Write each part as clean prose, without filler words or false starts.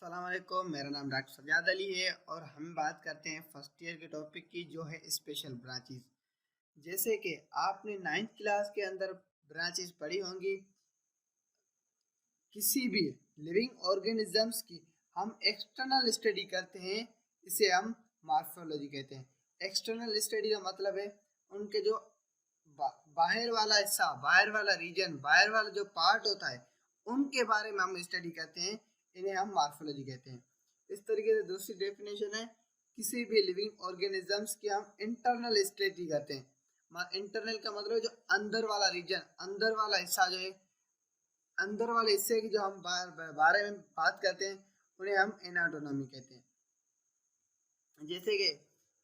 अस्सलामुअलैकुम, मेरा नाम डॉक्टर सज्जाद अली है और हम बात करते हैं फर्स्ट ईयर के टॉपिक की जो है स्पेशल ब्रांचेस। जैसे कि आपने नाइन्थ क्लास के अंदर ब्रांचेस पढ़ी होंगी। किसी भी लिविंग ऑर्गेनिजम्स की हम एक्सटर्नल स्टडी करते हैं, इसे हम मॉर्फोलॉजी कहते हैं। एक्सटर्नल स्टडी का मतलब है उनके जो बाहर वाला हिस्सा, बाहर वाला रीजन, बाहर वाला जो पार्ट होता है, उनके बारे में हम स्टडी करते हैं, इन्हें हम मॉर्फोलॉजी कहते हैं। इस तरीके से दूसरी डेफिनेशन है, किसी भी लिविंग ऑर्गेनिजम्स की हम इंटरनल स्टडी करते हैं। इंटरनल का मतलब जो अंदर वाला रीजन, अंदर वाला हिस्सा जो है, अंदर वाले हिस्से की जो हम बारे में बात करते हैं, उन्हें हम एनाटोमी कहते हैं। जैसे कि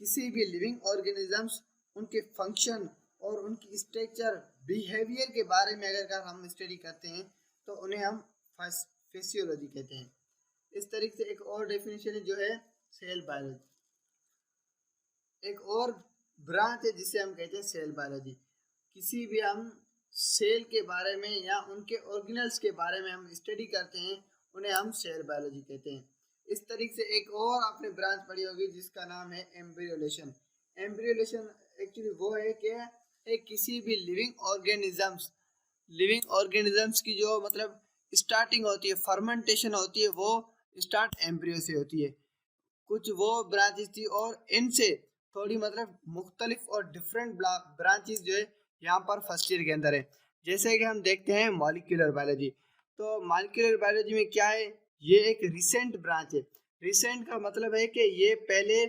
किसी भी लिविंग ऑर्गेनिजम्स, उनके फंक्शन और उनकी स्ट्रक्चर, बिहेवियर के बारे में अगर हम स्टडी करते हैं तो उन्हें हम फिजियोलॉजी कहते हैं। इस तरीके से एक और डेफिनेशन है जो है सेल बायोलॉजी। एक और ब्रांच है जिसे हम कहते हैं सेल बायोलॉजी। किसी भी हम सेल के बारे में या उनके ऑर्गेनल्स के बारे में हम स्टडी करते हैं, उन्हें हम सेल बायोलॉजी कहते हैं। इस तरीके से एक और आपने ब्रांच पढ़ी होगी जिसका नाम है एम्ब्रियोलेशन। एम्ब्रियोलेशन एक्चुअली वो है कि किसी भी लिविंग ऑर्गेनिजम्स की जो मतलब स्टार्टिंग होती है, फर्मेंटेशन होती है, वो स्टार्ट एम्ब्रियो से होती है। कुछ वो ब्रांचेस थी और इनसे थोड़ी मतलब मुख्तलिफ और डिफरेंट ब्रांचेस जो है यहाँ पर फर्स्ट ईयर के अंदर है। जैसे कि हम देखते हैं मॉलिक्यूलर बायोलॉजी। तो मॉलिक्यूलर बायोलॉजी में क्या है, ये एक रिसेंट ब्रांच है। रिसेंट का मतलब है कि ये पहले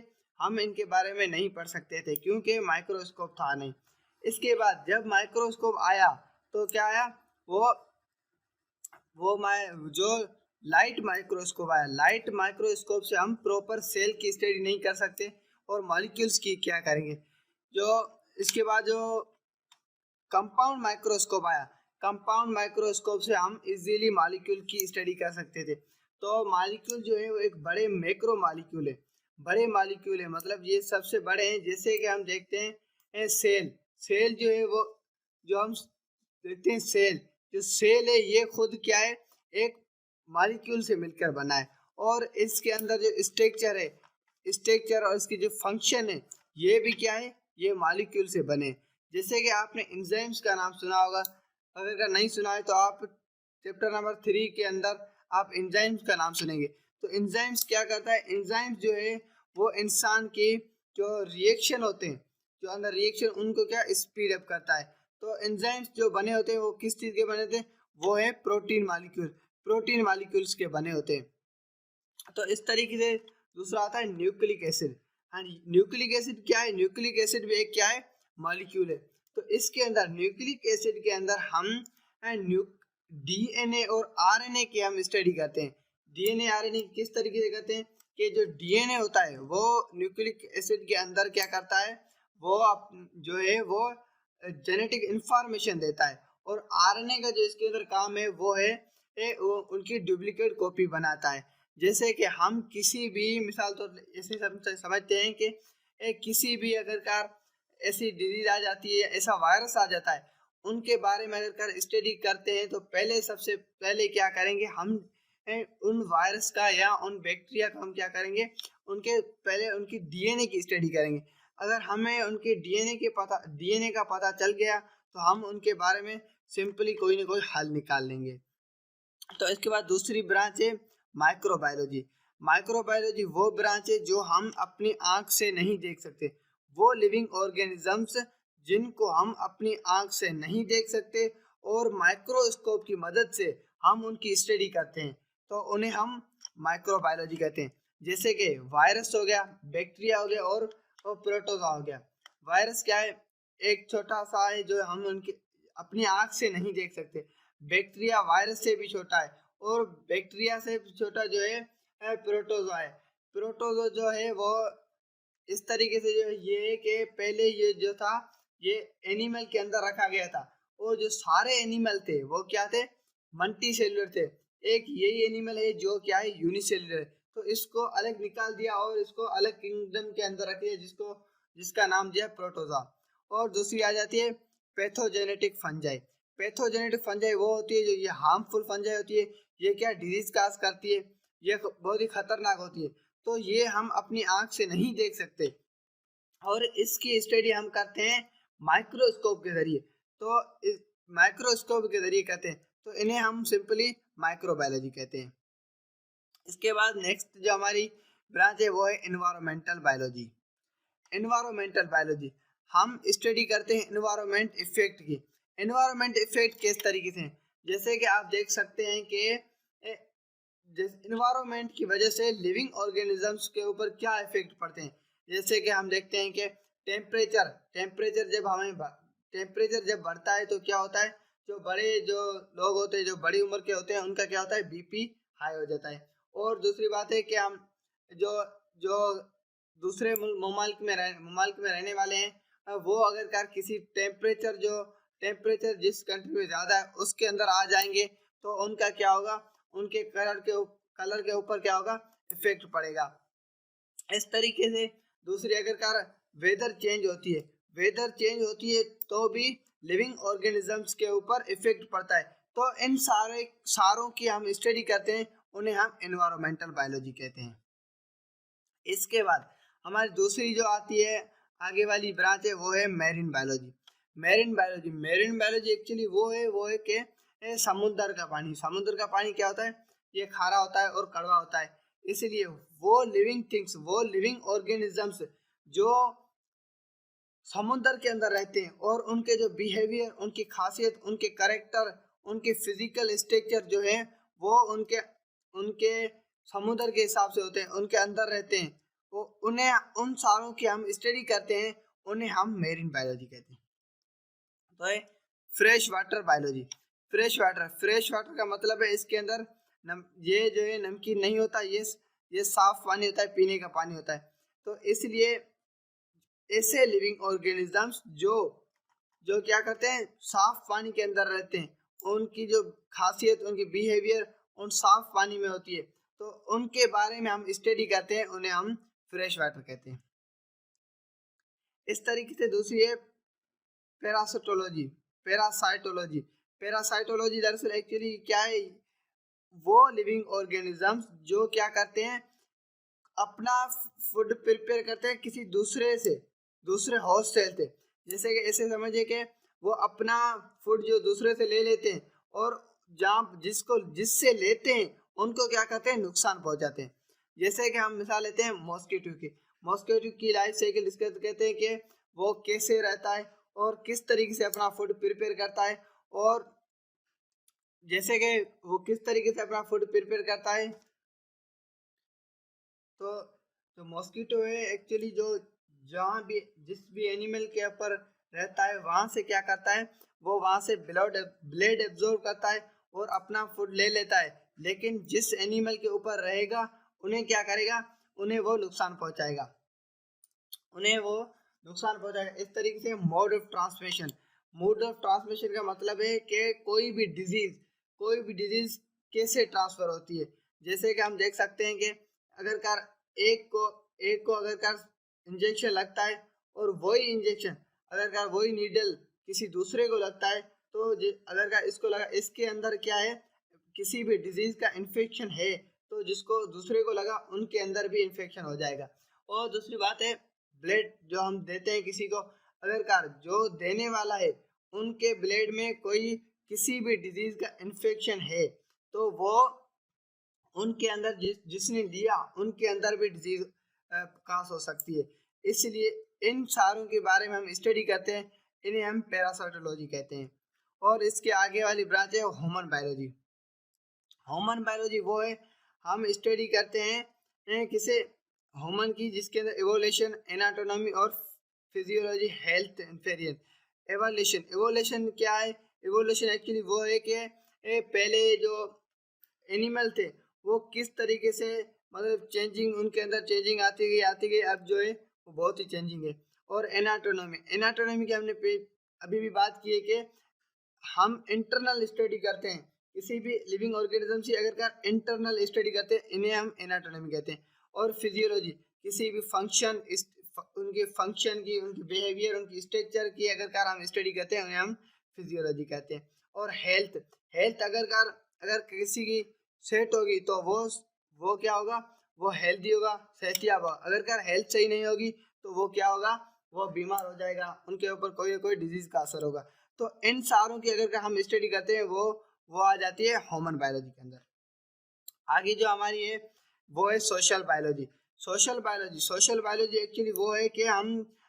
हम इनके बारे में नहीं पढ़ सकते थे क्योंकि माइक्रोस्कोप था नहीं। इसके बाद जब माइक्रोस्कोप आया तो क्या आया, वो जो लाइट माइक्रोस्कोप आया। लाइट माइक्रोस्कोप से हम प्रॉपर सेल की स्टडी नहीं कर सकते और मॉलिक्यूल्स की क्या करेंगे। जो इसके बाद जो कंपाउंड माइक्रोस्कोप आया, कंपाउंड माइक्रोस्कोप से हम इजीली मॉलिक्यूल की स्टडी कर सकते थे। तो मॉलिक्यूल जो है वो एक बड़े मैक्रो मॉलिक्यूल है, बड़े मॉलिक्यूल है, मतलब ये सबसे बड़े हैं। जैसे कि हम देखते हैं सेल, सेल जो है वो जो हम देखते हैं सेल, जो सेल है ये खुद क्या है, एक मॉलिक्यूल से मिलकर बना है। और इसके अंदर जो स्ट्रक्चर है, स्ट्रक्चर और इसकी जो फंक्शन है, ये भी क्या है, ये मॉलिक्यूल से बने। जैसे कि आपने एंजाइम्स का नाम सुना होगा, अगर नहीं सुना है तो आप चैप्टर नंबर 3 के अंदर आप एंजाइम्स का नाम सुनेंगे। तो एंजाइम्स क्या करता है, एंजाइम्स जो है वो इंसान के जो रिएक्शन होते हैं, जो अंदर रिएक्शन, उनको क्या स्पीड अप करता है। तो एंजाइम्स जो बने होते हैं वो किस चीज़ के बने होते हैं, वो है प्रोटीन मॉलिक्यूल, प्रोटीन मॉलिक्यूल्स के बने होते हैं। तो इस तरीके से दूसरा आता है न्यूक्लिक एसिड। हाँ, न्यूक्लिक एसिड क्या है, न्यूक्लिक एसिड भी एक क्या है, मॉलिक्यूल है। तो इसके अंदर न्यूक्लिक एसिड के अंदर हम डीएनए और आरएनए की हम स्टडी करते हैं। डीएनए आरएनए किस तरीके से करते हैं कि जो डीएनए होता है वो न्यूक्लिक एसिड के अंदर क्या करता है, वो जो है वो जेनेटिक इंफॉर्मेशन देता है। और आरएनए का जो इसके अंदर काम है वो है वो उनकी डुप्लीकेट कॉपी बनाता है। जैसे कि हम किसी भी मिसाल तो ऐसे समझते हैं कि किसी भी अगर कार ऐसी डिजीज आ जाती है, ऐसा वायरस आ जाता है, उनके बारे में अगर कर स्टडी करते हैं तो पहले सबसे पहले क्या करेंगे हम, उन वायरस का या उन बैक्टीरिया का हम क्या करेंगे, उनके पहले उनकी डीएनए की स्टडी करेंगे। अगर हमें उनके डीएनए का पता चल गया तो हम उनके बारे में सिंपली कोई ना कोई हल निकाल लेंगे। तो इसके बाद दूसरी ब्रांच है माइक्रोबायोलॉजी। माइक्रोबायोलॉजी वो ब्रांच है जो हम अपनी आंख से नहीं देख सकते। वो लिविंग ऑर्गेनिजम्स जिनको हम अपनी आंख से नहीं देख सकते और माइक्रोस्कोप की मदद से हम उनकी स्टडी करते हैं, तो उन्हें हम माइक्रोबायोलॉजी कहते हैं। जैसे कि वायरस हो गया, बैक्टीरिया हो गया और प्रोटोजोआ हो गया। वायरस क्या है, एक छोटा सा है जो हम उनके अपनी आंख से नहीं देख सकते। बैक्टीरिया वायरस से भी छोटा है और बैक्टीरिया से छोटा जो है प्रोटोजोआ है। प्रोटोजोआ जो है वो इस तरीके से जो ये है कि पहले ये जो था ये एनिमल के अंदर रखा गया था और जो सारे एनिमल थे वो क्या थे, मल्टी सेलुलर थे। एक यही एनिमल है जो क्या है, यूनिसेलुलर है। तो इसको अलग निकाल दिया और इसको अलग किंगडम के अंदर रख दिया, जिसका नाम दिया प्रोटोजोआ। और दूसरी आ जाती है पैथोजेनेटिक फंजाई। पैथोजेनेटिक फंजाई वो होती है जो ये हार्मफुल फंजाई होती है, ये क्या डिजीज काज करती है। ये बहुत ही खतरनाक होती है। तो ये हम अपनी आंख से नहीं देख सकते और इसकी स्टडी हम करते हैं माइक्रोस्कोप के जरिए। तो माइक्रोस्कोप के जरिए कहते हैं, तो इन्हें हम सिंपली माइक्रोबायोलॉजी कहते हैं। इसके बाद नेक्स्ट जो हमारी ब्रांच है वो है एनवायरमेंटल बायोलॉजी। एनवायरमेंटल बायोलॉजी हम स्टडी करते हैं एनवायरमेंट इफेक्ट की। एनवायरमेंट इफेक्ट किस तरीके से, जैसे कि आप देख सकते हैं कि इन्वायरमेंट की वजह से लिविंग ऑर्गेनिजम्स के ऊपर क्या इफेक्ट पड़ते हैं। जैसे कि हम देखते हैं कि टेम्परेचर टेम्परेचर जब हमें टेम्परेचर जब बढ़ता है तो क्या होता है, जो बड़े जो लोग होते हैं, जो बड़ी उम्र के होते हैं, उनका क्या होता है, बीपी हाई हो जाता है। और दूसरी बात है कि हम जो जो दूसरे ममालिक में रहने वाले हैं, वो अगर कर किसी टेम्परेचर जिस कंट्री में ज़्यादा है उसके अंदर आ जाएंगे तो उनका क्या होगा, उनके कलर के ऊपर क्या होगा, इफेक्ट पड़ेगा। इस तरीके से दूसरी अगर कार वेदर चेंज होती है तो भी लिविंग ऑर्गेनिजम्स के ऊपर इफेक्ट पड़ता है। तो इन सारों की हम स्टडी करते हैं, उन्हें हम एनवायरमेंटल बायोलॉजी कहते हैं। इसके बाद हमारी दूसरी जो आती है आगे वाली ब्रांच है वो है marine biology. Marine biology actually वो है कि समुद्र का पानी क्या होता है, ये खारा होता है और कड़वा होता है। इसलिए वो लिविंग ऑर्गेनिजम्स जो समुद्र के अंदर रहते हैं और उनके जो बिहेवियर, उनकी खासियत, उनके करेक्टर, उनके फिजिकल स्ट्रक्चर जो है वो उनके उनके समुद्र के हिसाब से होते हैं, उनके अंदर रहते हैं। वो उन्हें उन सारों की हम स्टडी करते हैं, उन्हें हम मेरीन बायोलॉजी कहते हैं। तो है fresh water biology. Fresh water का मतलब है इसके अंदर ये जो है नमकीन नहीं होता, ये साफ पानी होता है, पीने का पानी होता है। तो इसलिए ऐसे लिविंग ऑर्गेनिजम्स जो जो क्या करते हैं, साफ पानी के अंदर रहते हैं, उनकी जो खासियत, उनकी बिहेवियर उन साफ पानी में होती है, तो उनके बारे में हम स्टडी करते हैं, उन्हें हम फ्रेश वाटर कहते हैं। इस तरीके से दूसरी है पैरासाइटोलॉजी। पैरासाइटोलॉजी दरअसल एक्चुअली क्या है, वो लिविंग ऑर्गेनिजम्स जो क्या करते हैं, अपना फूड प्रिपेयर करते हैं किसी दूसरे होस्ट सेल से। जैसे कि ऐसे समझिए कि वो अपना फूड जो दूसरे से ले लेते हैं और जहाँ जिससे लेते हैं उनको क्या करते हैं, नुकसान पहुंचाते हैं। जैसे कि हम मिसाल लेते हैं मॉस्किटो की लाइफ साइकिल डिस्कस कहते हैं कि वो कैसे रहता है और किस तरीके से अपना फूड प्रिपेयर करता है, और जैसे कि वो किस तरीके से अपना फूड प्रिपेयर करता है। तो जो मॉस्किटो है एक्चुअली जो जहाँ भी जिस भी एनिमल के ऊपर रहता है वहां से क्या करता है, वो वहां से ब्लड एब्जॉर्ब करता है और अपना फूड ले लेता है। लेकिन जिस एनिमल के ऊपर रहेगा उन्हें क्या करेगा, उन्हें वो नुकसान पहुंचाएगा। इस तरीके से मोड ऑफ ट्रांसमिशन का मतलब है कि कोई भी डिजीज कैसे ट्रांसफर होती है। जैसे कि हम देख सकते हैं कि अगर कार एक को अगर कार इंजेक्शन लगता है और वही नीडल किसी दूसरे को लगता है, तो अगर कार इसको लगा, इसके अंदर क्या है, किसी भी डिजीज का इन्फेक्शन है, तो जिसको दूसरे को लगा उनके अंदर भी इन्फेक्शन हो जाएगा। और दूसरी बात है ब्लड जो हम देते हैं किसी को, अगर कार जो देने वाला है उनके ब्लड में कोई किसी भी डिजीज का इन्फेक्शन है, तो वो उनके अंदर जिसने लिया उनके अंदर भी डिजीज कास हो सकती है। इसलिए इन सारों के बारे में हम स्टडी करते हैं, इन्हें हम पैरासाइटोलॉजी कहते हैं। और इसके आगे वाली ब्रांच है ह्यूमन बायोलॉजी। वो है हम स्टडी करते हैं किसे, ह्यूमन की, जिसके अंदर इवोल्यूशन, एनाटोमी और फिजियोलॉजी, हेल्थ वेरिएंट। एवोल्यूशन क्या है, एवोल्यूशन एक्चुअली वो है कि पहले जो एनिमल थे वो किस तरीके से, मतलब चेंजिंग, उनके अंदर चेंजिंग आती गई, अब जो है वो बहुत ही चेंजिंग है। और एनाटोमी की हमने अभी भी बात की है कि हम इंटरनल स्टडी करते हैं किसी भी लिविंग ऑर्गेनिज्म की, अगर का इंटरनल स्टडी करते हैं, इन्हें हम एनाटोमी कहते हैं। और फिजियोलॉजी किसी भी उनके फंक्शन की, उनकी बिहेवियर, उनकी स्ट्रक्चर की अगर कार हम स्टडी करते हैं, उन्हें हम फिजियोलॉजी कहते हैं। और हेल्थ अगर किसी की सेट होगी तो वो क्या होगा, वो हेल्दी होगा, सेहतियाब होगा। अगर कर हेल्थ सही नहीं होगी तो वो क्या होगा, वो बीमार हो जाएगा, उनके ऊपर कोई ना कोई डिजीज का असर होगा। तो इन सारों की अगर हम स्टडी करते हैं वो आ जाती है ह्यूमन बायोलॉजी के अंदर। आगे जो हमारी है वो है social biology. Social biology actually वो है कि हम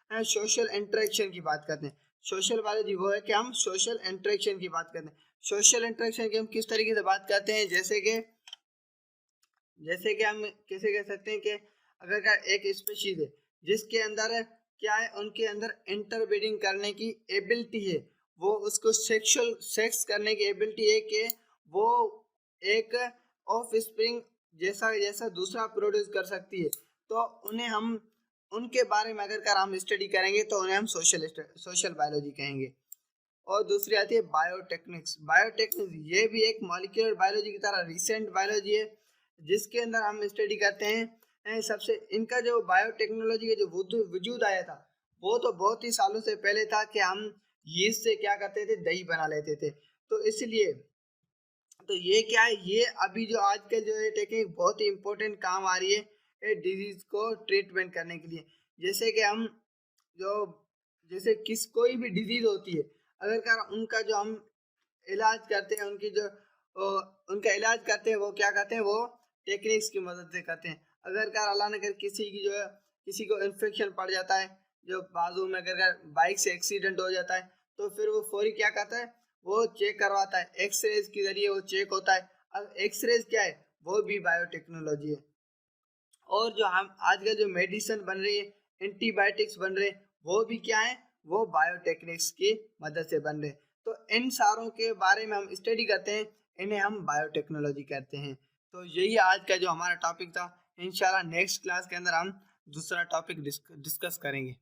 सोशल इंटरेक्शन की बात करते हैं। सोशल बायोलॉजी वो है कि हम सोशल इंटरेक्शन की बात करते हैं। सोशल इंटरेक्शन की हम किस तरीके से बात करते हैं, जैसे कि हम कैसे कह सकते हैं कि अगर का एक स्पीशीज है जिसके अंदर क्या है, उनके अंदर इंटरब्रीडिंग करने की एबिलिटी है, वो उसको सेक्सुअल सेक्स करने की एबिलिटी है कि वो एक ऑफ स्प्रिंग जैसा जैसा दूसरा प्रोड्यूस कर सकती है। तो उन्हें हम उनके बारे में अगर हम स्टडी करेंगे तो उन्हें हम सोशल बायोलॉजी कहेंगे। और दूसरी आती है बायोटेक्निक्स। ये भी एक मॉलिक्यूलर बायोलॉजी की तरह रिसेंट बायोलॉजी है जिसके अंदर हम स्टडी करते हैं सबसे इनका जो बायोटेक्नोलॉजी का जो वजूद आया था वो तो बहुत ही सालों से पहले था कि हम यीस्ट से क्या करते थे, दही बना लेते थे। तो इसलिए तो ये क्या है, ये अभी जो आजकल जो है टेक्निक बहुत ही इम्पोर्टेंट काम आ रही है डिजीज को ट्रीटमेंट करने के लिए। जैसे कि हम जो जैसे किस कोई भी डिजीज होती है, अगर का उनका जो हम इलाज करते हैं, उनका इलाज करते हैं वो क्या करते हैं, वो टेक्निक्स की मदद से करते हैं। अगर का अल्लाह ने कर किसी की जो है किसी को इन्फेक्शन पड़ जाता है, जो बाजू में अगर बाइक से एक्सीडेंट हो जाता है, तो फिर वो फौरी क्या करता है, वो चेक करवाता है, एक्सरेज के जरिए वो चेक होता है। अब एक्सरेज क्या है, वो भी बायोटेक्नोलॉजी है। और जो हम आजकल जो मेडिसिन बन रही है, एंटीबायोटिक्स बन रहे हैं, वो भी क्या है, वो बायोटेक्निक्स की मदद से बन रहे हैं। तो इन सारों के बारे में हम स्टडी करते हैं, इन्हें हम बायोटेक्नोलॉजी कहते हैं। तो यही आज का जो हमारा टॉपिक था। इंशाल्लाह नेक्स्ट क्लास के अंदर हम दूसरा टॉपिक डिस्कस करेंगे।